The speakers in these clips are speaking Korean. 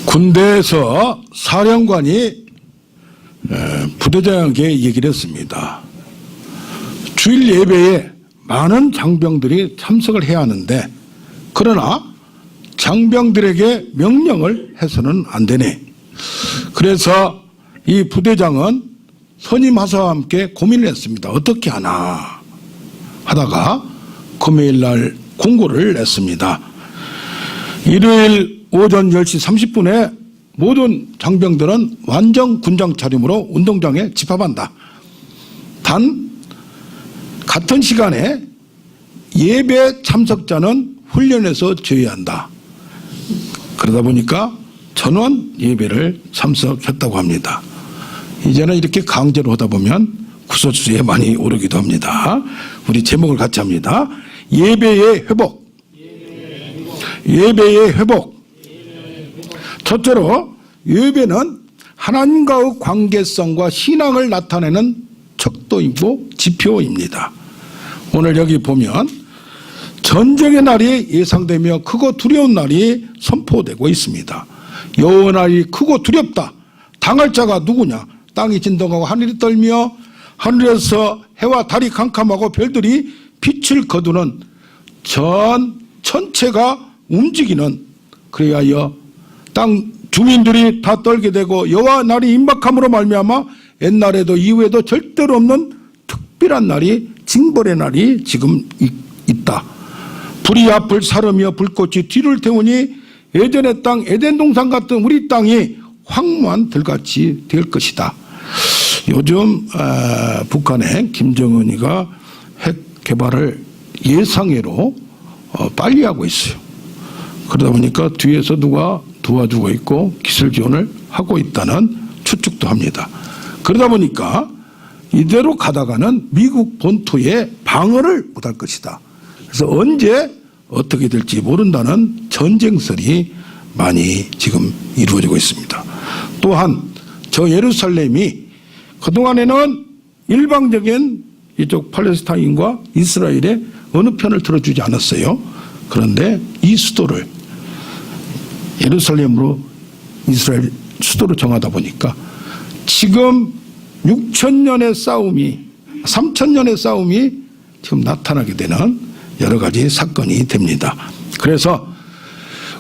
군대에서 사령관이 부대장에게 얘기를 했습니다. 주일 예배에 많은 장병들이 참석을 해야 하는데 그러나 장병들에게 명령을 해서는 안 되네. 그래서 이 부대장은 선임 하사와 함께 고민을 했습니다. 어떻게 하나 하다가 금요일 날 공고를 냈습니다. 일요일 오전 10시 30분에 모든 장병들은 완전 군장 차림으로 운동장에 집합한다. 단 같은 시간에 예배 참석자는 훈련에서 제외한다. 그러다 보니까 전원 예배를 참석했다고 합니다. 이제는 이렇게 강제로 하다 보면 구설수에 많이 오르기도 합니다. 우리 제목을 같이 합니다. 예배의 회복. 예배의 회복. 첫째로 예배는 하나님과의 관계성과 신앙을 나타내는 척도이고 지표입니다. 오늘 여기 보면 전쟁의 날이 예상되며 크고 두려운 날이 선포되고 있습니다. 여호와 날이 크고 두렵다. 당할 자가 누구냐? 땅이 진동하고 하늘이 떨며 하늘에서 해와 달이 캄캄하고 별들이 빛을 거두는 전체가 움직이는, 그리하여 땅 주민들이 다 떨게 되고 여호와 날이 임박함으로 말미암아 옛날에도 이후에도 절대로 없는 특별한 날이, 징벌의 날이 지금 있다. 불이 앞을 사르며 불꽃이 뒤를 태우니 예전의 땅 에덴 동산 같은 우리 땅이 황무한 들같이 될 것이다. 요즘 북한의 김정은이가 핵 개발을 예상외로 빨리 하고 있어요. 그러다 보니까 뒤에서 누가 도와주고 있고 기술 지원을 하고 있다는 추측도 합니다. 그러다 보니까 이대로 가다가는 미국 본토에 방어를 못할 것이다. 그래서 언제 어떻게 될지 모른다는 전쟁설이 많이 지금 이루어지고 있습니다. 또한 저 예루살렘이 그동안에는 일방적인 이쪽 팔레스타인과 이스라엘의 어느 편을 들어주지 않았어요. 그런데 이 수도를 예루살렘으로 이스라엘 수도로 정하다 보니까 지금 6,000년의 싸움이, 3,000년의 싸움이 지금 나타나게 되는 여러 가지 사건이 됩니다. 그래서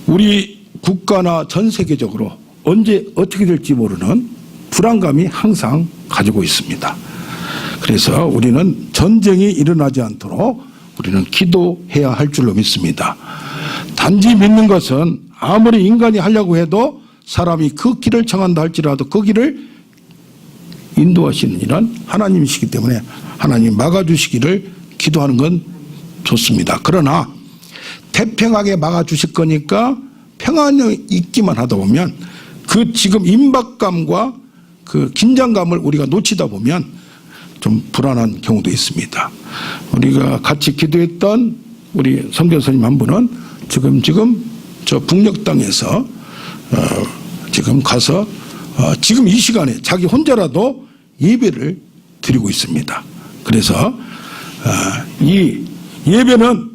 우리 국가나 전 세계적으로 언제 어떻게 될지 모르는 불안감이 항상 가지고 있습니다. 그래서 우리는 전쟁이 일어나지 않도록 우리는 기도해야 할 줄로 믿습니다. 단지 믿는 것은 아무리 인간이 하려고 해도 사람이 그 길을 정한다 할지라도 그 길을 인도하시는 이는 하나님이시기 때문에 하나님 막아주시기를 기도하는 건 좋습니다. 그러나 태평하게 막아주실 거니까 평안이 있기만 하다 보면 그 지금 임박감과 그 긴장감을 우리가 놓치다 보면 좀 불안한 경우도 있습니다. 우리가 같이 기도했던 우리 선교사님 한 분은 지금 저 북녘 땅에서 지금 가서 지금 이 시간에 자기 혼자라도 예배를 드리고 있습니다. 그래서 이 예배는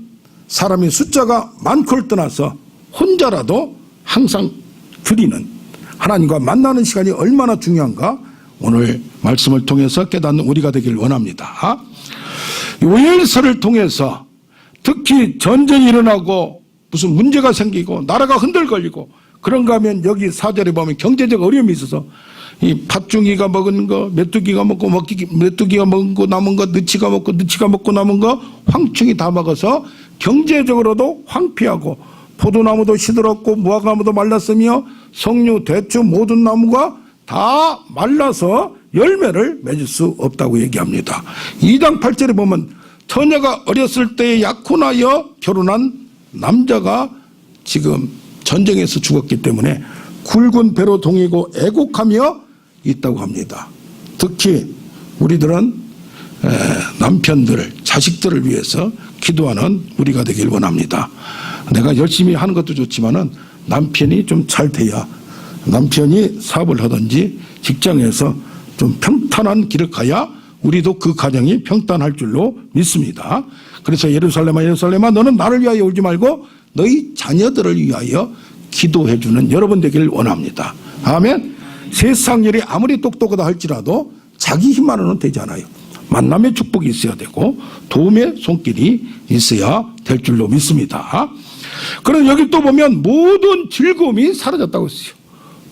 사람의 숫자가 많고를 떠나서 혼자라도 항상 드리는, 하나님과 만나는 시간이 얼마나 중요한가 오늘 말씀을 통해서 깨닫는 우리가 되길 원합니다. 요엘서를 통해서 특히 전쟁이 일어나고 무슨 문제가 생기고 나라가 흔들거리고 그런가 하면 여기 4절에 보면 경제적 어려움이 있어서 이 팥중이가 먹은 거, 메뚜기가 먹고 메뚜기가 먹은 거 남은 거, 느치가 먹고 남은 거 황충이 다 먹어서 경제적으로도 황폐하고 포도나무도 시들었고 무화과나무도 말랐으며 석류, 대추 모든 나무가 다 말라서 열매를 맺을 수 없다고 얘기합니다. 2장 8절에 보면 처녀가 어렸을 때에 약혼하여 결혼한 남자가 지금 전쟁에서 죽었기 때문에 굵은 배로 동이고 애곡하며 있다고 합니다. 특히 우리들은 남편들, 자식들을 위해서 기도하는 우리가 되길 원합니다. 내가 열심히 하는 것도 좋지만은 남편이 좀 잘 돼야, 남편이 사업을 하든지 직장에서 좀 평탄한 길을 가야 우리도 그 가정이 평탄할 줄로 믿습니다. 그래서 예루살렘아 예루살렘아 너는 나를 위하여 울지 말고 너희 자녀들을 위하여 기도해주는 여러분 되기를 원합니다. 아멘. 세상 일이 아무리 똑똑하다 할지라도 자기 힘만으로는 되지 않아요. 만남의 축복이 있어야 되고 도움의 손길이 있어야 될 줄로 믿습니다. 그럼 여기 또 보면 모든 즐거움이 사라졌다고 했어요.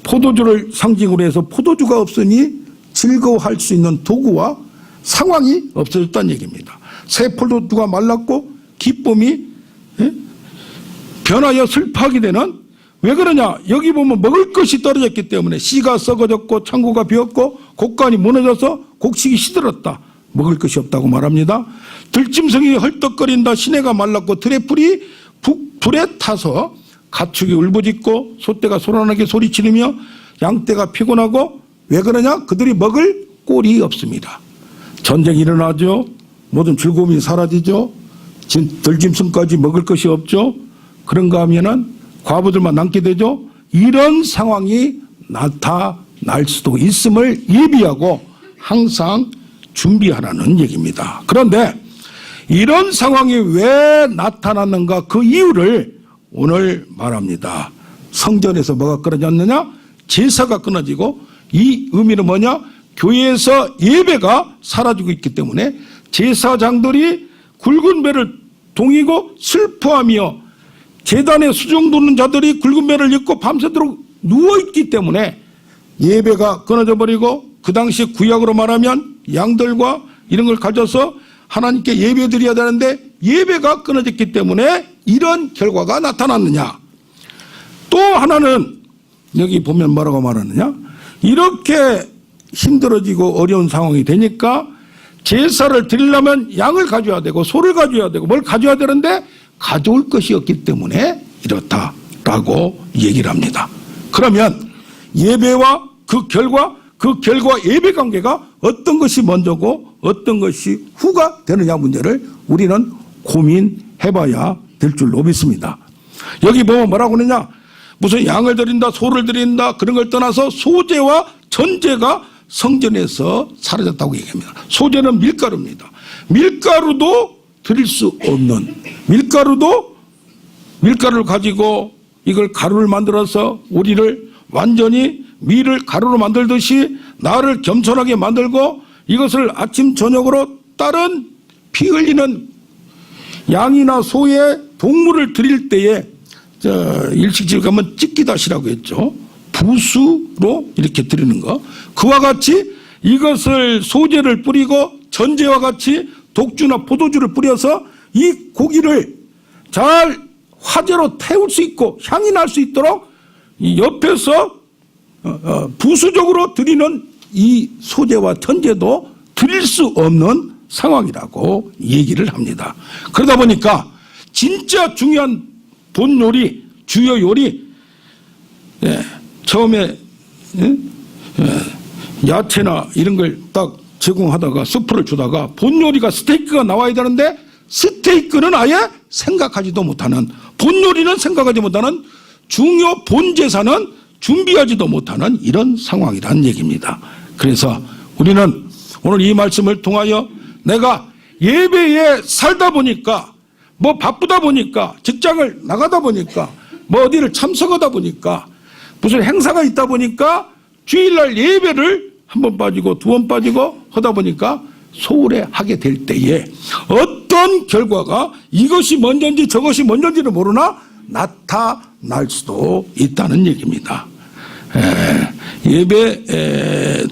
포도주를 상징으로 해서 포도주가 없으니 즐거워할 수 있는 도구와 상황이 없어졌다는 얘기입니다. 새 포도주가 말랐고 기쁨이 변하여 슬퍼하게 되는, 왜 그러냐? 여기 보면 먹을 것이 떨어졌기 때문에 씨가 썩어졌고 창고가 비었고 곡간이 무너져서 곡식이 시들었다. 먹을 것이 없다고 말합니다. 들짐승이 헐떡거린다. 시내가 말랐고 들의 풀이 불에 타서 가축이 울부짖고 소떼가 소란하게 소리치르며 양떼가 피곤하고, 왜 그러냐? 그들이 먹을 꼴이 없습니다. 전쟁이 일어나죠. 모든 즐거움이 사라지죠. 들짐승까지 먹을 것이 없죠. 그런가 하면은 과부들만 남게 되죠. 이런 상황이 나타날 수도 있음을 예비하고 항상 준비하라는 얘기입니다. 그런데 이런 상황이 왜 나타났는가, 그 이유를 오늘 말합니다. 성전에서 뭐가 끊어졌느냐? 제사가 끊어지고, 이 의미는 뭐냐? 교회에서 예배가 사라지고 있기 때문에 제사장들이 굵은 배를 동이고 슬퍼하며 제단에 수종 두는 자들이 굵은 배를 입고 밤새도록 누워있기 때문에 예배가 끊어져 버리고, 그 당시 구약으로 말하면 양들과 이런 걸 가져서 하나님께 예배 드려야 되는데 예배가 끊어졌기 때문에 이런 결과가 나타났느냐. 또 하나는 여기 보면 뭐라고 말하느냐, 이렇게 힘들어지고 어려운 상황이 되니까 제사를 드리려면 양을 가져야 되고 소를 가져야 되고 뭘 가져야 되는데 가져올 것이 없기 때문에 이렇다라고 얘기를 합니다. 그러면 예배와 그 결과 예배 관계가 어떤 것이 먼저고 어떤 것이 후가 되느냐 문제를 우리는 고민해봐야 될 줄로 믿습니다. 여기 보면 뭐라고 하느냐, 무슨 양을 드린다 소를 드린다 그런 걸 떠나서 소재와 전제가 성전에서 사라졌다고 얘기합니다. 소재는 밀가루입니다. 밀가루도 드릴 수 없는, 밀가루를 가지고 이걸 가루를 만들어서 우리를 완전히 밀을 가루로 만들듯이 나를 겸손하게 만들고, 이것을 아침 저녁으로 다른 피 흘리는 양이나 소의 동물을 드릴 때에 일식집에 가면 찢기다시라고 했죠. 부수로 이렇게 드리는 거, 그와 같이 이것을 소재를 뿌리고 전제와 같이 독주나 포도주를 뿌려서 이 고기를 잘 화재로 태울 수 있고 향이 날 수 있도록 이 옆에서 부수적으로 드리는 이 소재와 전제도 드릴 수 없는 상황이라고 얘기를 합니다. 그러다 보니까 진짜 중요한 본 요리, 주요 요리, 처음에 야채나 이런 걸 딱 제공하다가 스프를 주다가 본 요리가 스테이크가 나와야 되는데 스테이크는 아예 생각하지도 못하는, 본 요리는 생각하지 못하는, 중요 본 제사는 준비하지도 못하는 이런 상황이라는 얘기입니다. 그래서 우리는 오늘 이 말씀을 통하여 내가 예배에 살다 보니까, 뭐 바쁘다 보니까, 직장을 나가다 보니까, 뭐 어디를 참석하다 보니까, 무슨 행사가 있다 보니까 주일날 예배를 한 번 빠지고 두 번 빠지고 하다 보니까 소홀히 하게 될 때에 어떤 결과가 이것이 먼저인지 저것이 먼저인지를 모르나 나타날 수도 있다는 얘기입니다. 예배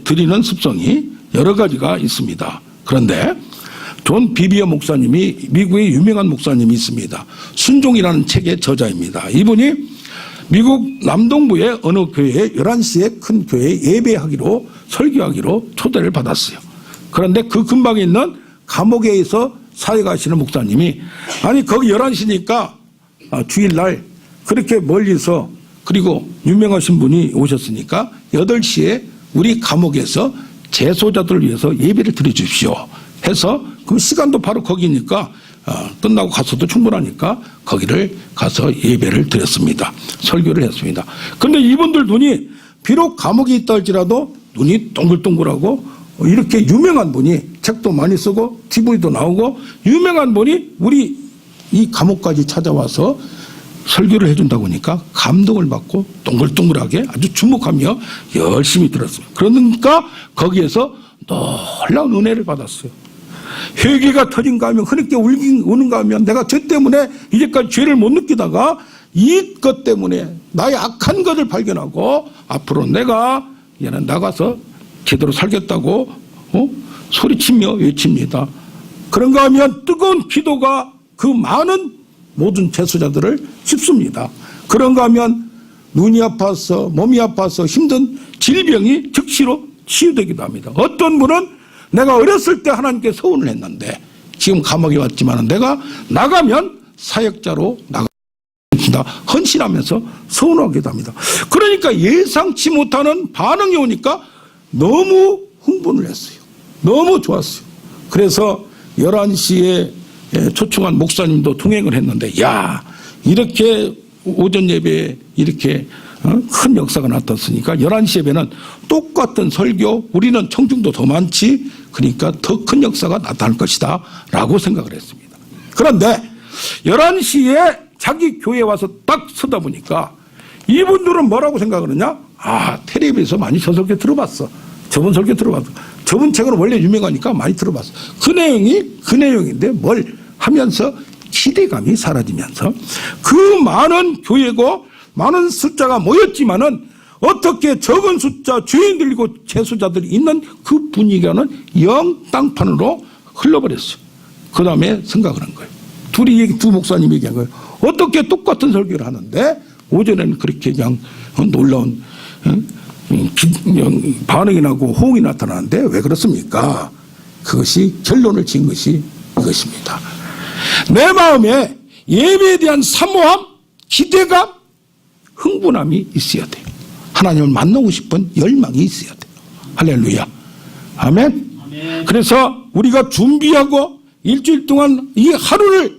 드리는 습성이 여러 가지가 있습니다. 그런데 존 비비어 목사님이, 미국의 유명한 목사님이 있습니다. 순종이라는 책의 저자입니다. 이분이 미국 남동부의 어느 교회에 11시에 큰 교회에 예배하기로, 설교하기로 초대를 받았어요. 그런데 그 근방에 있는 감옥에서 사역하시는 목사님이, 아니 거기 11시니까 주일날 그렇게 멀리서, 그리고 유명하신 분이 오셨으니까 8시에 우리 감옥에서 재소자들을 위해서 예배를 드려 주십시오 해서, 그 시간도 바로 거기니까 끝나고 가서도 충분하니까 거기를 가서 예배를 드렸습니다. 설교를 했습니다. 그런데 이분들 눈이 비록 감옥에 있다 할지라도 눈이 동글동글하고, 이렇게 유명한 분이, 책도 많이 쓰고 TV도 나오고 유명한 분이 우리 이 감옥까지 찾아와서 설교를 해준다고 하니까 감동을 받고 동글동글하게 아주 주목하며 열심히 들었습니다. 그러니까 거기에서 놀라운 은혜를 받았어요. 회개가 터진가 하면, 흐릿게 우는가 하면, 내가 죄 때문에 이제까지 죄를 못 느끼다가 이것 때문에 나의 악한 것을 발견하고 앞으로 내가 얘는 나가서 제대로 살겠다고 소리치며 외칩니다. 그런가 하면 뜨거운 기도가 그 많은 모든 재수자들을 씹습니다. 그런가 하면 눈이 아파서 몸이 아파서 힘든 질병이 즉시로 치유되기도 합니다. 어떤 분은 내가 어렸을 때 하나님께 서운을 했는데 지금 감옥에 왔지만 내가 나가면 사역자로 나간다 헌신하면서 서운하기도 합니다. 그러니까 예상치 못하는 반응이 오니까 너무 흥분을 했어요. 너무 좋았어요. 그래서 11시에 초청한 목사님도 동행을 했는데, 야, 이렇게 오전 예배에 이렇게 큰 역사가 나타났으니까 11시 예배는 똑같은 설교, 우리는 청중도 더 많지, 그러니까 더 큰 역사가 나타날 것이다 라고 생각을 했습니다. 그런데 11시에 자기 교회에 와서 딱 서다 보니까 이분들은 뭐라고 생각을 하냐? 아, 텔레비에서 많이 저 설교 들어봤어. 저번 설교 들어봤어. 저번 책은 원래 유명하니까 많이 들어봤어. 그 내용인데 뭘 하면서 기대감이 사라지면서 그 많은 교회고 많은 숫자가 모였지만은 어떻게 적은 숫자 죄인들이고 재수자들이 있는 그 분위기는 영 땅판으로 흘러버렸어요. 그 다음에 생각을 한 거예요. 두 목사님이 얘기한 거예요. 어떻게 똑같은 설교를 하는데 오전에는 그렇게 그냥 놀라운 반응이 나고 호응이 나타나는데 왜 그렇습니까? 그것이 결론을 지은 것이 이것입니다. 내 마음에 예배에 대한 사모함, 기대감, 흥분함이 있어야 돼요. 하나님을 만나고 싶은 열망이 있어야 돼요. 할렐루야. 아멘. 아멘. 그래서 우리가 준비하고 일주일 동안 이 하루를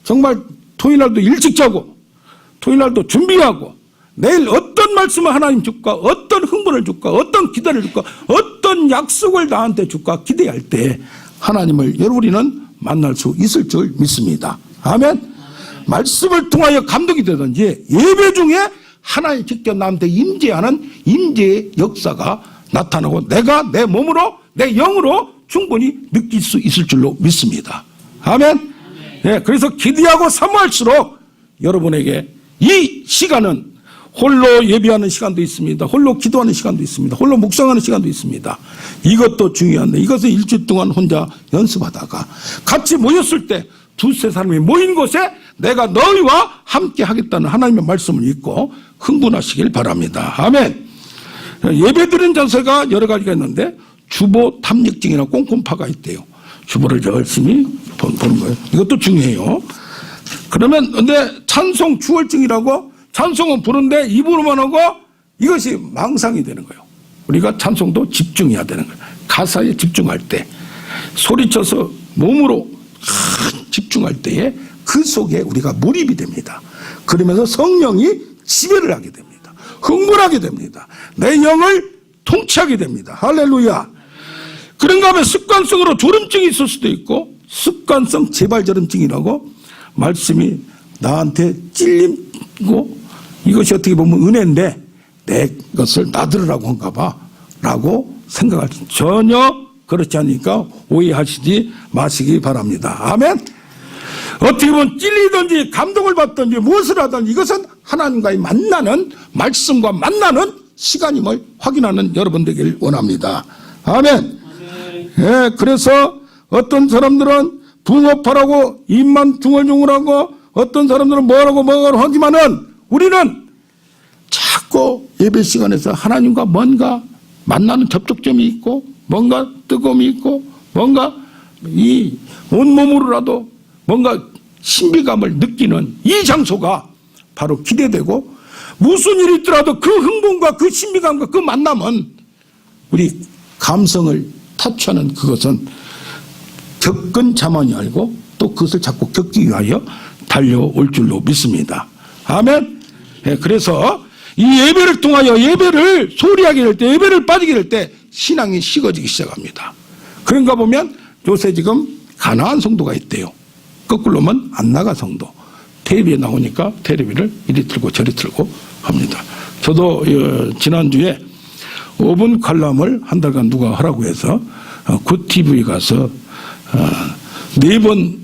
정말 토요일날도 일찍 자고 토요일날도 준비하고 내일 어떤 말씀을 하나님 줄까, 어떤 흥분을 줄까, 어떤 기대를 줄까, 어떤 약속을 나한테 줄까 기대할 때 하나님을 우리는 만날 수 있을 줄 믿습니다. 아멘. 말씀을 통하여 감동이 되든지 예배 중에 하나님 직접 나한테 임재하는 임재의 역사가 나타나고 내가 내 몸으로 내 영으로 충분히 느낄 수 있을 줄로 믿습니다. 아멘. 네, 그래서 기대하고 사모할수록 여러분에게 이 시간은 홀로 예배하는 시간도 있습니다. 홀로 기도하는 시간도 있습니다. 홀로 묵상하는 시간도 있습니다. 이것도 중요한데 이것은 일주일 동안 혼자 연습하다가 같이 모였을 때 두세 사람이 모인 곳에 내가 너희와 함께 하겠다는 하나님의 말씀을 믿고 흥분하시길 바랍니다. 아멘. 예배드리는 자세가 여러 가지가 있는데 주보 탐닉증이나 꼼꼼파가 있대요. 주보를 열심히 보는 거예요. 이것도 중요해요. 그러면 근데 찬송 주월증이라고 찬송은 부르는데 입으로만 하고 이것이 망상이 되는 거예요. 우리가 찬송도 집중해야 되는 거예요. 가사에 집중할 때 소리쳐서 몸으로 집중할 때에 그 속에 우리가 몰입이 됩니다. 그러면서 성령이 지배를 하게 됩니다. 흥분하게 됩니다. 내 영을 통치하게 됩니다. 할렐루야. 그런가 하면 습관성으로 졸음증이 있을 수도 있고 습관성 재발절음증이라고 말씀이 나한테 찔리고 이것이 어떻게 보면 은혜인데 내 것을 나들으라고 한가 봐 라고 생각할 수 전혀 그렇지 않으니까 오해하시지 마시기 바랍니다. 아멘. 어떻게 보면 찔리든지 감동을 받든지 무엇을 하든지 이것은 하나님과의 만나는 말씀과 만나는 시간임을 확인하는 여러분 되길 원합니다. 아멘. 예, 그래서 어떤 사람들은 붕어파라고 입만 중얼중얼하고 어떤 사람들은 뭐라고 하지만은 우리는 자꾸 예배 시간에서 하나님과 뭔가 만나는 접촉점이 있고 뭔가 뜨거움이 있고 뭔가 이 온몸으로라도 뭔가 신비감을 느끼는 이 장소가 바로 기대되고 무슨 일이 있더라도 그 흥분과 그 신비감과 그 만남은 우리 감성을 타치하는 그것은 겪은 자만이 알고 또 그것을 자꾸 겪기 위하여 달려올 줄로 믿습니다. 아멘. 네, 그래서 이 예배를 통하여 예배를 소홀히하게 될 때 예배를 빠지게 될 때 신앙이 식어지기 시작합니다. 그런가 보면 요새 지금 가나안 성도가 있대요. 거꾸로 하면 안나가 성도. 텔레비에 나오니까 텔레비를 이리 틀고 저리 틀고 합니다. 저도 지난주에 5분 관람을 한 달간 누가 하라고 해서 굿TV에 가서 4번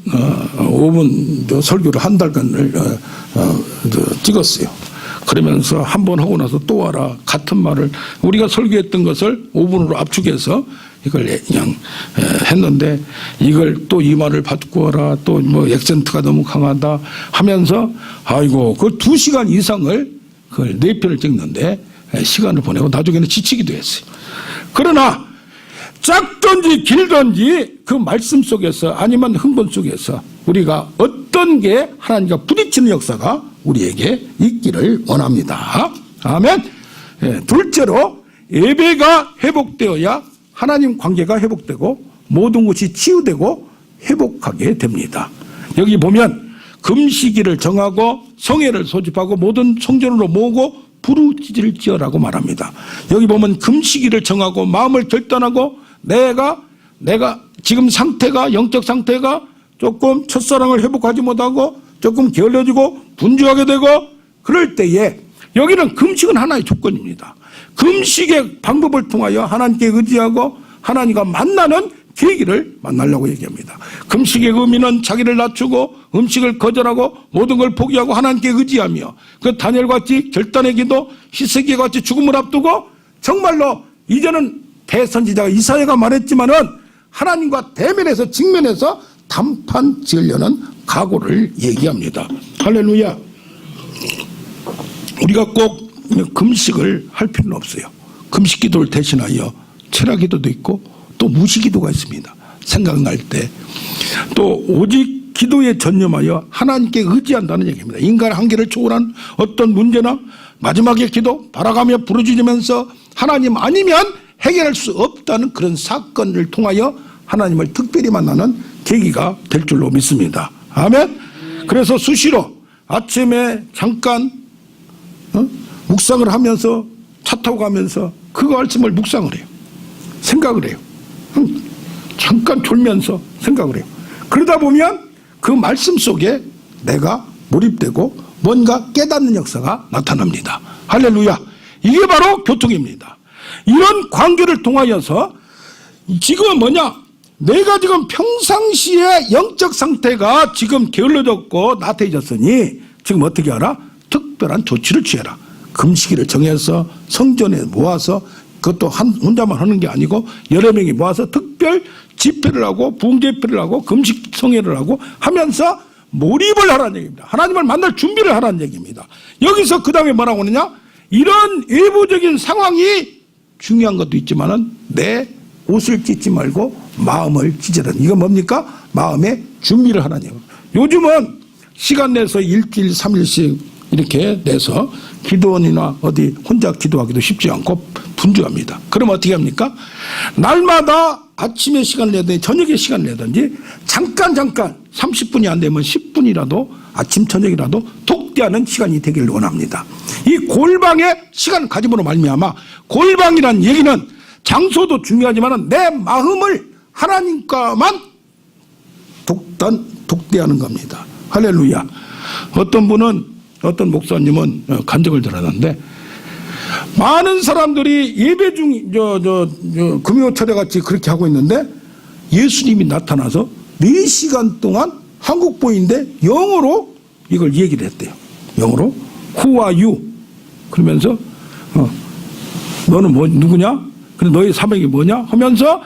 5분 설교를 한 달간을 찍었어요. 그러면서 한 번 하고 나서 또 와라. 같은 말을 우리가 설교했던 것을 5분으로 압축해서 이걸 그냥 했는데 이걸 또 이 말을 받고 와라. 또 뭐 액센트가 너무 강하다 하면서 아이고 그 2시간 이상을 그걸 4편을 찍는데 시간을 보내고 나중에는 지치기도 했어요. 그러나 짧든지 길든지 그 말씀 속에서 아니면 흥분 속에서 우리가 어떤 게 하나님과 부딪히는 역사가 우리에게 있기를 원합니다. 아멘. 둘째로 예배가 회복되어야 하나님 관계가 회복되고 모든 것이 치유되고 회복하게 됩니다. 여기 보면 금식일을 정하고 성회를 소집하고 모든 성전으로 모으고 부르짖을지어라고 말합니다. 여기 보면 금식일을 정하고 마음을 결단하고 내가 지금 상태가 영적 상태가 조금 첫사랑을 회복하지 못하고 조금 게을러지고 분주하게 되고 그럴 때에 여기는 금식은 하나의 조건입니다. 금식의 방법을 통하여 하나님께 의지하고 하나님과 만나는 계기를 만나려고 얘기합니다. 금식의 의미는 자기를 낮추고 음식을 거절하고 모든 걸 포기하고 하나님께 의지하며 그 다니엘같이 결단의 기도 히스기야같이 죽음을 앞두고 정말로 이제는 대선지자가 이사야가 말했지만은 하나님과 대면해서 직면해서 담판 지으려는 각오를 얘기합니다. 할렐루야. 우리가 꼭 금식을 할 필요는 없어요. 금식 기도를 대신하여 철학 기도도 있고 또 무시 기도가 있습니다. 생각날 때 또 오직 기도에 전념하여 하나님께 의지한다는 얘기입니다. 인간 한계를 초월한 어떤 문제나 마지막의 기도 바라가며 부르짖으면서 하나님 아니면 해결할 수 없다는 그런 사건을 통하여 하나님을 특별히 만나는 계기가 될 줄로 믿습니다. 아멘. 그래서 수시로 아침에 잠깐 묵상을 하면서 차 타고 가면서 그 말씀을 묵상을 해요. 생각을 해요. 잠깐 졸면서 생각을 해요. 그러다 보면 그 말씀 속에 내가 몰입되고 뭔가 깨닫는 역사가 나타납니다. 할렐루야. 이게 바로 교통입니다. 이런 관계를 통하여서 지금은 뭐냐? 내가 지금 평상시에 영적 상태가 지금 게을러졌고 나태해졌으니 지금 어떻게 하라? 특별한 조치를 취해라. 금식일을 정해서 성전에 모아서 그것도 혼자만 하는 게 아니고 여러 명이 모아서 특별 집회를 하고 부흥제회를 하고 금식 성회를 하고 하면서 몰입을 하라는 얘기입니다. 하나님을 만날 준비를 하라는 얘기입니다. 여기서 그 다음에 뭐라고 하느냐? 이런 외부적인 상황이 중요한 것도 있지만은 내 옷을 찢지 말고 마음을 찢으라. 이건 뭡니까? 마음의 준비를 하라는 얘기입니다. 요즘은 시간 내서 일주일 3일씩 이렇게 내서 기도원이나 어디 혼자 기도하기도 쉽지 않고 분주합니다. 그럼 어떻게 합니까? 날마다 아침에 시간을 내든지 저녁에 시간을 내든지 잠깐 30분이 안 되면 10분이라도 아침 저녁이라도 독대하는 시간이 되기를 원합니다. 이 골방의 시간 가짐으로 말미암아 골방이란 얘기는 장소도 중요하지만 내 마음을 하나님과만 독대하는 겁니다. 할렐루야. 어떤 목사님은 간증을 들었는데 많은 사람들이 예배 중 금요철에 같이 그렇게 하고 있는데 예수님이 나타나서 4시간 동안 한국보인데 영어로 이걸 얘기를 했대요. 영어로 Who are you? 그러면서 너는 누구냐? 그래 너희 사명이 뭐냐? 하면서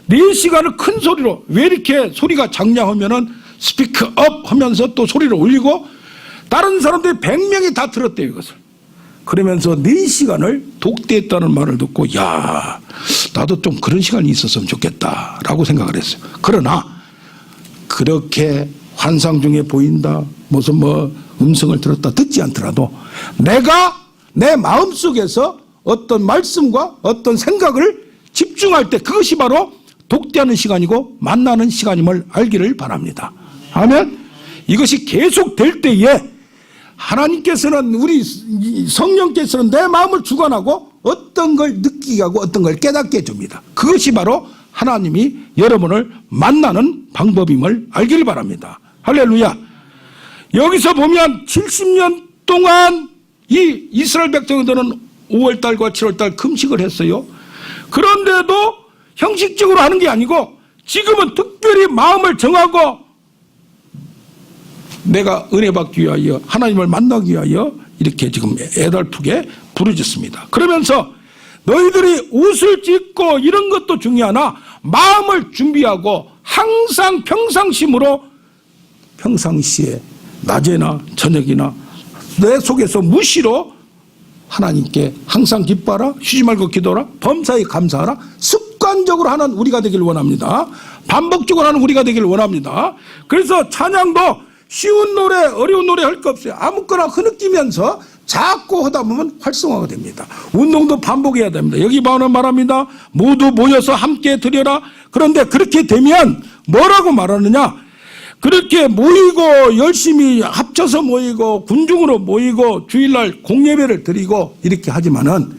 4시간을 큰 소리로 왜 이렇게 소리가 작냐 하면은 스피크 업 하면서 또 소리를 올리고 다른 사람들이 100명이 다 들었대요 이것을. 그러면서 4시간을 독대했다는 말을 듣고 야 나도 좀 그런 시간이 있었으면 좋겠다라고 생각을 했어요. 그러나 그렇게 환상 중에 보인다 무슨 음성을 들었다 듣지 않더라도 내가 내 마음속에서 어떤 말씀과 어떤 생각을 집중할 때 그것이 바로 독대하는 시간이고 만나는 시간임을 알기를 바랍니다. 아멘. 이것이 계속될 때에 하나님께서는 우리 성령께서는 내 마음을 주관하고 어떤 걸 느끼게 하고 어떤 걸 깨닫게 해줍니다. 그것이 바로 하나님이 여러분을 만나는 방법임을 알기를 바랍니다. 할렐루야. 여기서 보면 70년 동안 이 이스라엘 백성들은 5월달과 7월달 금식을 했어요. 그런데도 형식적으로 하는 게 아니고 지금은 특별히 마음을 정하고 내가 은혜 받기 위하여 하나님을 만나기 위하여 이렇게 지금 애달프게 부르짖습니다. 그러면서 너희들이 옷을 찢고 이런 것도 중요하나 마음을 준비하고 항상 평상심으로 평상시에 낮에나 저녁이나 내 속에서 무시로 하나님께 항상 기뻐하라, 쉬지 말고 기도하라, 범사에 감사하라. 습관적으로 하는 우리가 되길 원합니다. 반복적으로 하는 우리가 되길 원합니다. 그래서 찬양도 쉬운 노래, 어려운 노래 할 거 없어요. 아무거나 흐느끼면서 자꾸 하다 보면 활성화가 됩니다. 운동도 반복해야 됩니다. 여기 말합니다. 모두 모여서 함께 드려라. 그런데 그렇게 되면 뭐라고 말하느냐? 그렇게 모이고 열심히 합쳐서 모이고 군중으로 모이고 주일날 공예배를 드리고 이렇게 하지만은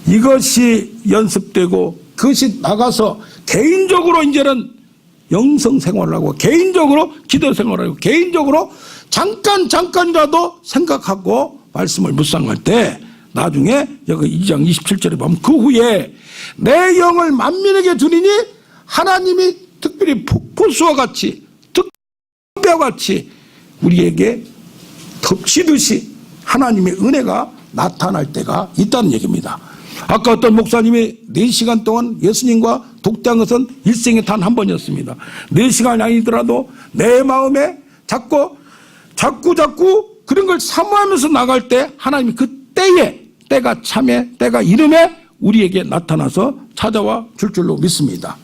이것이 연습되고 그것이 나가서 개인적으로 이제는 영성 생활을 하고 개인적으로 기도 생활을 하고 개인적으로 잠깐이라도 생각하고 말씀을 묵상할 때 나중에 여기 2장 27절에 보면 그 후에 내 영을 만민에게 주리니 하나님이 특별히 폭포수와 같이 뼈 같이 우리에게 덮치듯이 하나님의 은혜가 나타날 때가 있다는 얘기입니다. 아까 어떤 목사님이 4시간 동안 예수님과 독대한 것은 일생에 단 한 번이었습니다. 4시간이 아니더라도 내 마음에 자꾸 그런 걸 사모하면서 나갈 때 하나님이 그 때가 참에 때가 이름에 우리에게 나타나서 찾아와 줄 줄로 믿습니다.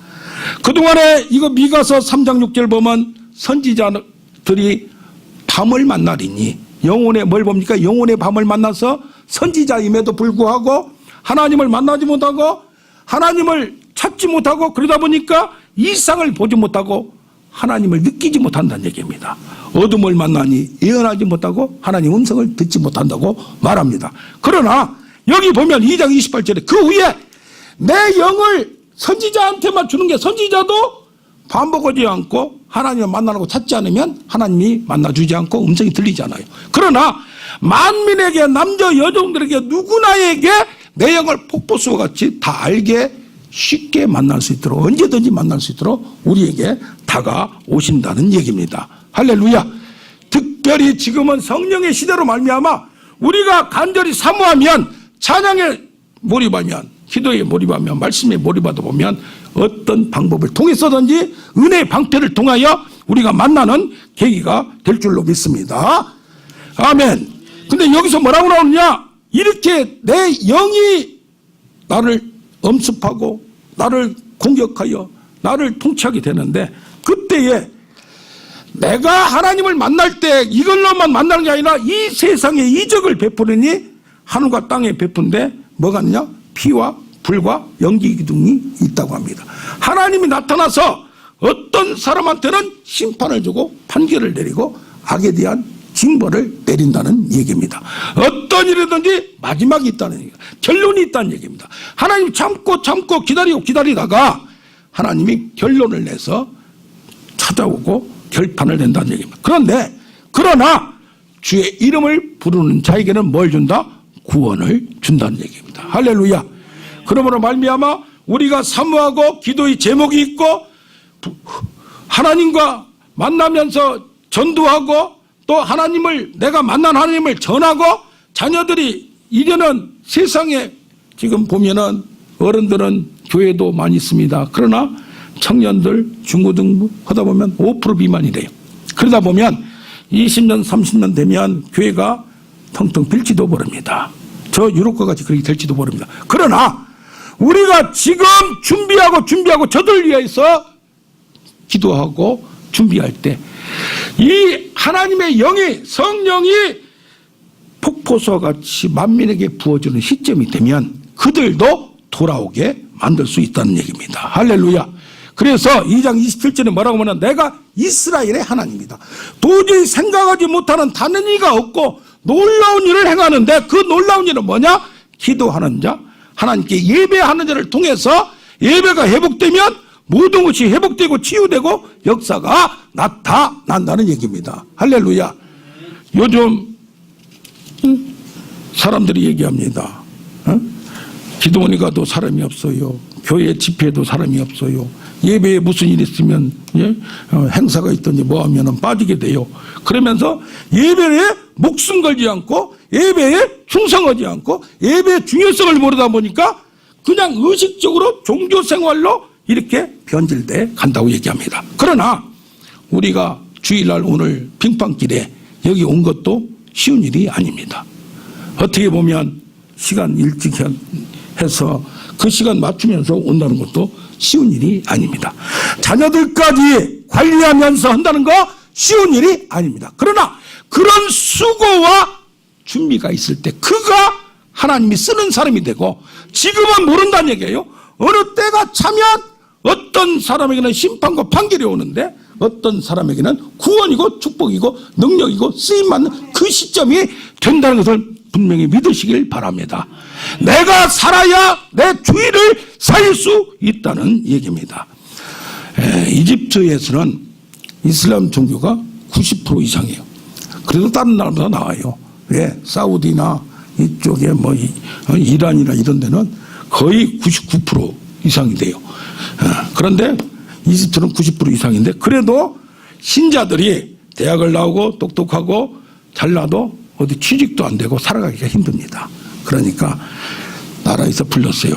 그동안에 이거 미가서 3장 6절 보면 선지자들이 밤을 만나리니 영혼의 뭘 봅니까? 영혼의 밤을 만나서 선지자임에도 불구하고 하나님을 만나지 못하고 하나님을 찾지 못하고 그러다 보니까 이상을 보지 못하고 하나님을 느끼지 못한다는 얘기입니다. 어둠을 만나니 예언하지 못하고 하나님 음성을 듣지 못한다고 말합니다. 그러나 여기 보면 2장 28절에 그 후에 내 영을 선지자한테만 주는 게 선지자도 반복하지 않고 하나님을 만나고 찾지 않으면 하나님이 만나주지 않고 음성이 들리지 않아요. 그러나 만민에게 남자 여종들에게 누구나에게 내 영을 폭포수와 같이 다 알게 쉽게 만날 수 있도록 언제든지 만날 수 있도록 우리에게 다가오신다는 얘기입니다. 할렐루야. 특별히 지금은 성령의 시대로 말미암아 우리가 간절히 사모하면 찬양에 몰입하면 기도에 몰입하면 말씀에 몰입하다 보면 어떤 방법을 통해서든지 은혜의 방패를 통하여 우리가 만나는 계기가 될 줄로 믿습니다. 아멘. 근데 여기서 뭐라고 나오느냐? 이렇게 내 영이 나를 엄습하고 나를 공격하여 나를 통치하게 되는데 그때에 내가 하나님을 만날 때 이걸로만 만나는 게 아니라 이 세상에 이적을 베푸느니 하늘과 땅에 베푼데 뭐가 있냐? 피와 불과 연기 기둥이 있다고 합니다. 하나님이 나타나서 어떤 사람한테는 심판을 주고 판결을 내리고 악에 대한 징벌을 내린다는 얘기입니다. 어떤 일이든지 마지막이 있다는 얘기입니다. 결론이 있다는 얘기입니다. 하나님 참고 기다리다가 하나님이 결론을 내서 찾아오고 결판을 낸다는 얘기입니다. 그러나 주의 이름을 부르는 자에게는 뭘 준다? 구원을 준다는 얘기입니다. 할렐루야. 그러므로 말미암아 우리가 사모하고 기도의 제목이 있고 하나님과 만나면서 전도하고 또 내가 만난 하나님을 전하고 자녀들이 이제는 세상에 지금 보면은 어른들은 교회도 많이 있습니다. 그러나 청년들 중고등부 하다 보면 5% 미만이래요. 그러다 보면 20년 30년 되면 교회가 텅텅 빌지도 모릅니다. 저 유럽과 같이 그렇게 될지도 모릅니다. 그러나 우리가 지금 준비하고 저들 위해서 기도하고 준비할 때 이 하나님의 영이 성령이 폭포수와 같이 만민에게 부어주는 시점이 되면 그들도 돌아오게 만들 수 있다는 얘기입니다. 할렐루야. 그래서 2장 27절에 뭐라고 하면 내가 이스라엘의 하나님이다. 도저히 생각하지 못하는 다른 이가 없고 놀라운 일을 행하는데 그 놀라운 일은 뭐냐? 기도하는 자, 하나님께 예배하는 자를 통해서 예배가 회복되면 모든 것이 회복되고 치유되고 역사가 나타난다는 얘기입니다. 할렐루야. 요즘 사람들이 얘기합니다. 기도원에 가도 사람이 없어요. 교회 집회에도 사람이 없어요. 예배에 무슨 일 있으면 행사가 있더니 뭐 하면 빠지게 돼요. 그러면서 예배에 목숨 걸지 않고 예배에 충성하지 않고 예배의 중요성을 모르다 보니까 그냥 의식적으로 종교생활로 이렇게 변질돼 간다고 얘기합니다. 그러나 우리가 주일날 오늘 빙판길에 여기 온 것도 쉬운 일이 아닙니다. 어떻게 보면 시간 일찍 해서 그 시간 맞추면서 온다는 것도 쉬운 일이 아닙니다. 자녀들까지 관리하면서 한다는 거 쉬운 일이 아닙니다. 그러나 그런 수고와 준비가 있을 때 그가 하나님이 쓰는 사람이 되고, 지금은 모른다는 얘기예요. 어느 때가 차면 어떤 사람에게는 심판과 판결이 오는데 어떤 사람에게는 구원이고 축복이고 능력이고 쓰임받는 그 시점이 된다는 것을 분명히 믿으시길 바랍니다. 내가 살아야 내 주의를 살릴 수 있다는 얘기입니다. 이집트에서는 이슬람 종교가 90% 이상이에요. 그래도 다른 나라보다 나아요. 왜? 사우디나 이쪽에 뭐 이란이나 이런 데는 거의 99% 이상이 돼요. 그런데 이집트는 90% 이상인데 그래도 신자들이 대학을 나오고 똑똑하고 잘나도 어디 취직도 안 되고 살아가기가 힘듭니다. 그러니까 나라에서 불렀어요.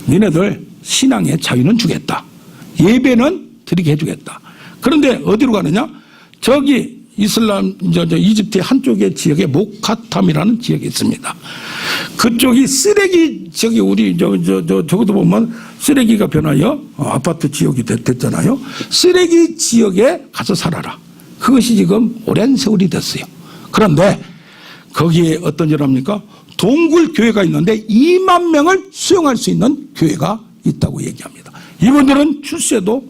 니네들 신앙의 자유는 주겠다. 예배는 드리게 해주겠다. 그런데 어디로 가느냐? 저기 이슬람 이집트의 한쪽의 지역에 모카탐이라는 지역이 있습니다. 그쪽이 쓰레기 저기 우리 저기도 보면 쓰레기가 변하여 아파트 지역이 됐잖아요. 쓰레기 지역에 가서 살아라. 그것이 지금 오랜 세월이 됐어요. 그런데 거기에 어떤 일 합니까? 동굴 교회가 있는데 2만 명을 수용할 수 있는 교회가 있다고 얘기합니다. 이분들은 출세도,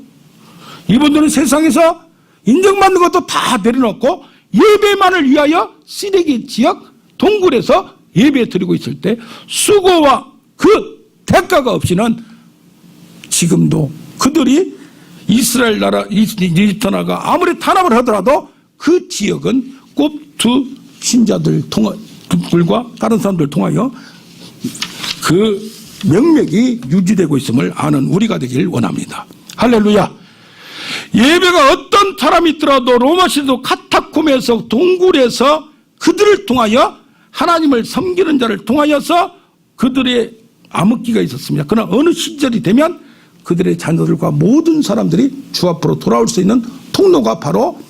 이분들은 세상에서 인정받는 것도 다 내려놓고 예배만을 위하여 쓰레기 지역 동굴에서 예배 드리고 있을 때 수고와 그 대가가 없이는 지금도 그들이 이스라엘 나라, 이집트 나라가 아무리 탄압을 하더라도 그 지역은 꼭 두 신자들과 다른 사람들 통하여 그 명맥이 유지되고 있음을 아는 우리가 되길 원합니다. 할렐루야. 예배가 어떤 사람이 있더라도 로마시도 카타콤에서 동굴에서 그들을 통하여 하나님을 섬기는 자를 통하여서 그들의 암흑기가 있었습니다. 그러나 어느 시절이 되면 그들의 자녀들과 모든 사람들이 주 앞으로 돌아올 수 있는 통로가 바로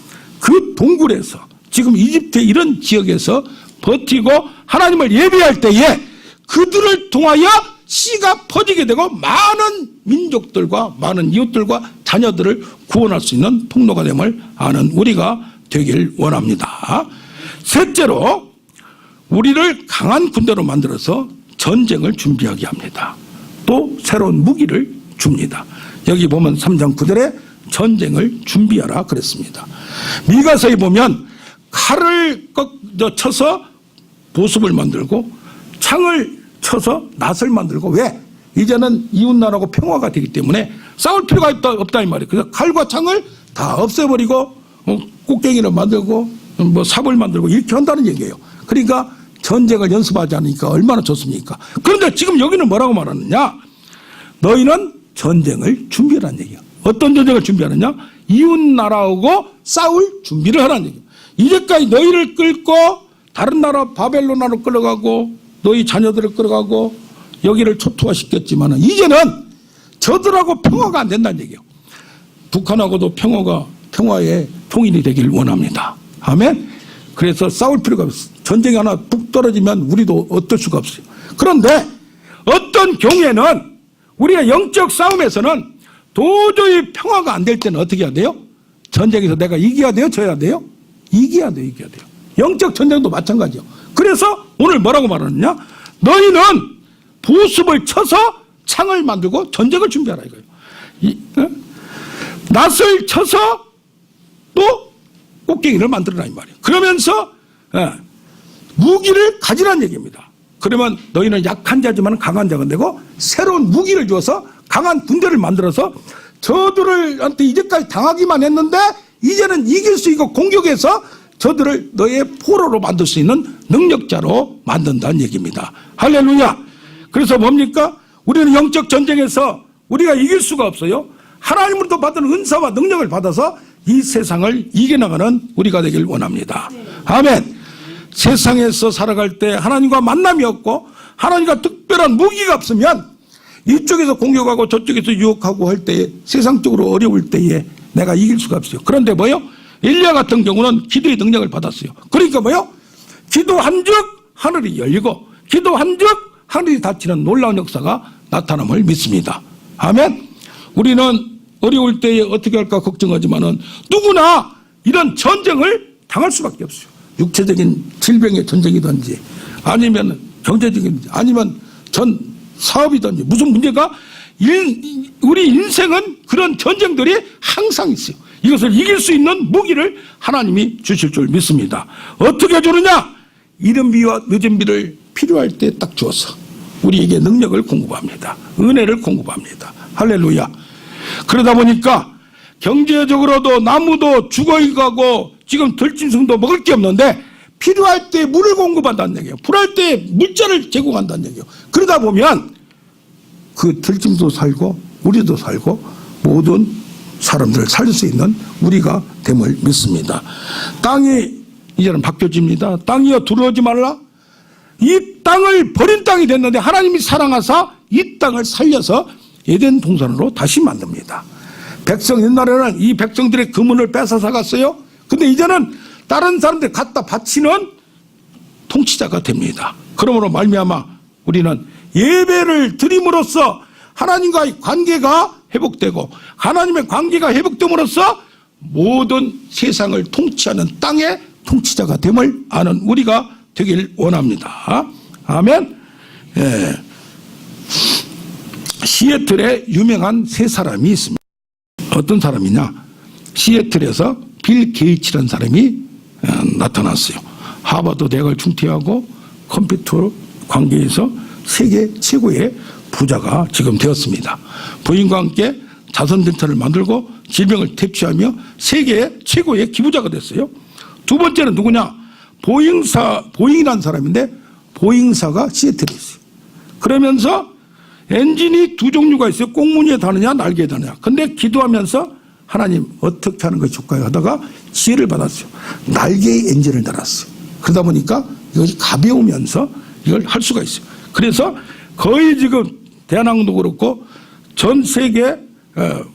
그 동굴에서, 지금 이집트의 이런 지역에서 버티고 하나님을 예배할 때에 그들을 통하여 씨가 퍼지게 되고 많은 민족들과 많은 이웃들과 자녀들을 구원할 수 있는 통로가 됨을 아는 우리가 되길 원합니다. 셋째로 우리를 강한 군대로 만들어서 전쟁을 준비하게 합니다. 또 새로운 무기를 줍니다. 여기 보면 3장 9절에 전쟁을 준비하라 그랬습니다. 미가서에 보면 칼을 쳐서 보습을 만들고 창을 쳐서 낫을 만들고, 왜? 이제는 이웃나라하고 평화가 되기 때문에 싸울 필요가 없다 이 말이에요. 그래서 칼과 창을 다 없애버리고 꽃갱이를 만들고 뭐 삽을 만들고 이렇게 한다는 얘기예요. 그러니까 전쟁을 연습하지 않으니까 얼마나 좋습니까? 그런데 지금 여기는 뭐라고 말하느냐? 너희는 전쟁을 준비하라는 얘기예요. 어떤 전쟁을 준비하느냐? 이웃나라하고 싸울 준비를 하라는 얘기예요. 이제까지 너희를 끌고 다른 나라 바벨론나라로 끌어가고 너희 자녀들을 끌어가고 여기를 초토화시켰지만 이제는 저들하고 평화가 안 된다는 얘기예요. 북한하고도 평화의 통일이 되길 원합니다. 아멘. 그래서 싸울 필요가 없어요. 전쟁이 하나 푹 떨어지면 우리도 어쩔 수가 없어요. 그런데 어떤 경우에는 우리가 영적 싸움에서는 도저히 평화가 안 될 때는 어떻게 해야 돼요? 전쟁에서 내가 이겨야 돼요? 져야 돼요? 이겨야 돼요. 영적 전쟁도 마찬가지요. 그래서 오늘 뭐라고 말하느냐? 너희는 보습을 쳐서 창을 만들고 전쟁을 준비하라 이거예요. 낫을 쳐서 또 꽃갱이를 만들어라 이 말이에요. 그러면서 무기를 가지라는 얘기입니다. 그러면 너희는 약한 자지만 강한 자가 되고 새로운 무기를 주어서 강한 군대를 만들어서 저들한테 이제까지 당하기만 했는데 이제는 이길 수 있고 공격해서 저들을 너의 포로로 만들 수 있는 능력자로 만든다는 얘기입니다. 할렐루야. 그래서 뭡니까? 우리는 영적 전쟁에서 우리가 이길 수가 없어요. 하나님으로부터 받은 은사와 능력을 받아서 이 세상을 이겨나가는 우리가 되길 원합니다. 아멘. 세상에서 살아갈 때 하나님과 만남이 없고 하나님과 특별한 무기가 없으면 이쪽에서 공격하고 저쪽에서 유혹하고 할 때에 세상적으로 어려울 때에 내가 이길 수가 없어요. 그런데 뭐요? 엘리야 같은 경우는 기도의 능력을 받았어요. 그러니까 뭐요? 기도한 즉 하늘이 열리고 기도한 즉 하늘이 닫히는 놀라운 역사가 나타남을 믿습니다. 아멘. 우리는 어려울 때에 어떻게 할까 걱정하지만은 누구나 이런 전쟁을 당할 수밖에 없어요. 육체적인 질병의 전쟁이든지 아니면 경제적인 아니면 전 사업이든지 무슨 문제가 우리 인생은 그런 전쟁들이 항상 있어요. 이것을 이길 수 있는 무기를 하나님이 주실 줄 믿습니다. 어떻게 주느냐? 이른 비와 늦은 비를 필요할 때 딱 주어서 우리에게 능력을 공급합니다. 은혜를 공급합니다. 할렐루야. 그러다 보니까 경제적으로도 나무도 죽어가고 지금 들짐승도 먹을 게 없는데 필요할 때 물을 공급한다는 얘기예요. 불할 때 물자를 제공한다는 얘기예요. 그러다 보면 그 들짐도 살고 우리도 살고 모든 사람들을 살릴 수 있는 우리가 됨을 믿습니다. 땅이 이제는 바뀌어집니다. 땅이여 두려워하지 말라. 이 땅을 버린 땅이 됐는데 하나님이 사랑하사 이 땅을 살려서 에덴 동산으로 다시 만듭니다. 백성 옛날에는 이 백성들의 금은을 뺏어서 갔어요. 근데 이제는 다른 사람들 갖다 바치는 통치자가 됩니다. 그러므로 말미암아 우리는 예배를 드림으로써 하나님과의 관계가 회복되고 하나님의 관계가 회복됨으로써 모든 세상을 통치하는 땅의 통치자가 됨을 아는 우리가 되길 원합니다. 아멘. 예. 시애틀에 유명한 세 사람이 있습니다. 어떤 사람이냐? 시애틀에서 빌 게이츠라는 사람이 나타났어요. 하버드 대학을 중퇴하고 컴퓨터 관계에서 세계 최고의 부자가 지금 되었습니다. 부인과 함께 자선센터를 만들고 질병을 퇴치하며 세계 최고의 기부자가 됐어요. 두 번째는 누구냐? 보잉이라는 사람인데 보잉사가 시애틀에 있어요. 그러면서 엔진이 두 종류가 있어요. 꽁무니에 다느냐 날개에 다느냐. 근데 기도하면서 하나님 어떻게 하는 것이 좋을까요 하다가 지혜를 받았어요. 날개에 엔진을 달았어요. 그러다 보니까 이것이 가벼우면서 이걸 할 수가 있어요. 그래서 거의 지금 대한항공도 그렇고 전 세계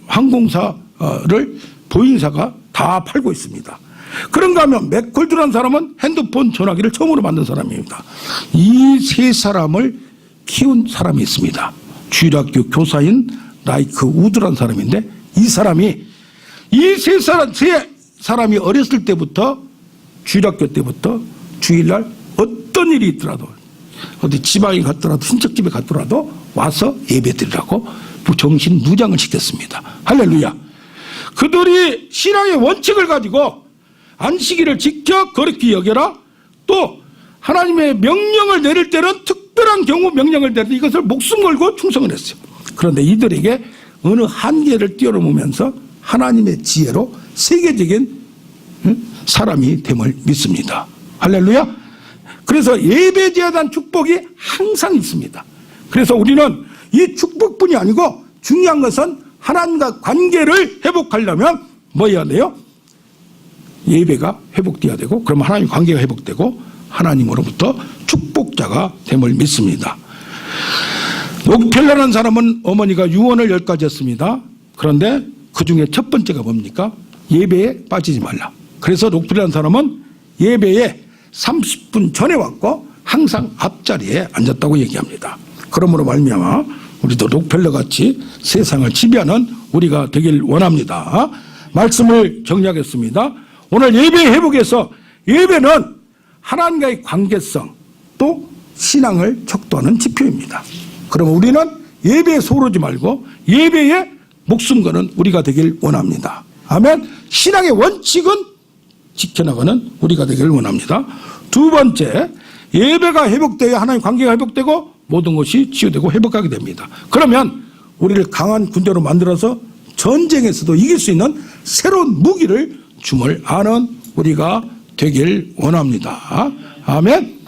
항공사를 보잉사가 다 팔고 있습니다. 그런가 하면 맥콜드라는 사람은 핸드폰 전화기를 처음으로 만든 사람입니다. 이 세 사람을 키운 사람이 있습니다. 주일학교 교사인 라이크 우드라는 사람인데 이 사람이 이 세 사람이 어렸을 때부터 주일학교 때부터 주일날 어떤 일이 있더라도 어디 지방에 갔더라도 친척집에 갔더라도 와서 예배드리라고 정신 무장을 시켰습니다. 할렐루야. 그들이 신앙의 원칙을 가지고 안식일을 지켜 거룩히 여겨라. 또 하나님의 명령을 내릴 때는 특별한 경우 명령을 내릴 때 이것을 목숨 걸고 충성을 했어요. 그런데 이들에게 어느 한계를 뛰어넘으면서 하나님의 지혜로 세계적인 사람이 됨을 믿습니다. 할렐루야. 그래서 예배제에 대한 축복이 항상 있습니다. 그래서 우리는 이 축복뿐이 아니고 중요한 것은 하나님과 관계를 회복하려면 뭐 해야 돼요? 예배가 회복돼야 되고 그러면 하나님 관계가 회복되고 하나님으로부터 축복자가 됨을 믿습니다. 록펠러라는 사람은 어머니가 유언을 10가지 했습니다. 그런데 그 중에 첫 번째가 뭡니까? 예배에 빠지지 말라. 그래서 록펠러라는 사람은 예배에 30분 전에 왔고 항상 앞자리에 앉았다고 얘기합니다. 그러므로 말미암아 우리도 록펠러 같이 세상을 지배하는 우리가 되길 원합니다. 말씀을 정리하겠습니다. 오늘 예배 회복에서 예배는 하나님과의 관계성 또 신앙을 척도하는 지표입니다. 그러면 우리는 예배에 소홀하지 말고 예배에 목숨 거는 우리가 되길 원합니다. 아멘. 신앙의 원칙은 지켜나가는 우리가 되길 원합니다. 두 번째, 예배가 회복되어야 하나님 관계가 회복되고 모든 것이 치유되고 회복하게 됩니다. 그러면 우리를 강한 군대로 만들어서 전쟁에서도 이길 수 있는 새로운 무기를 줌을 아는 우리가 되길 원합니다. 아멘.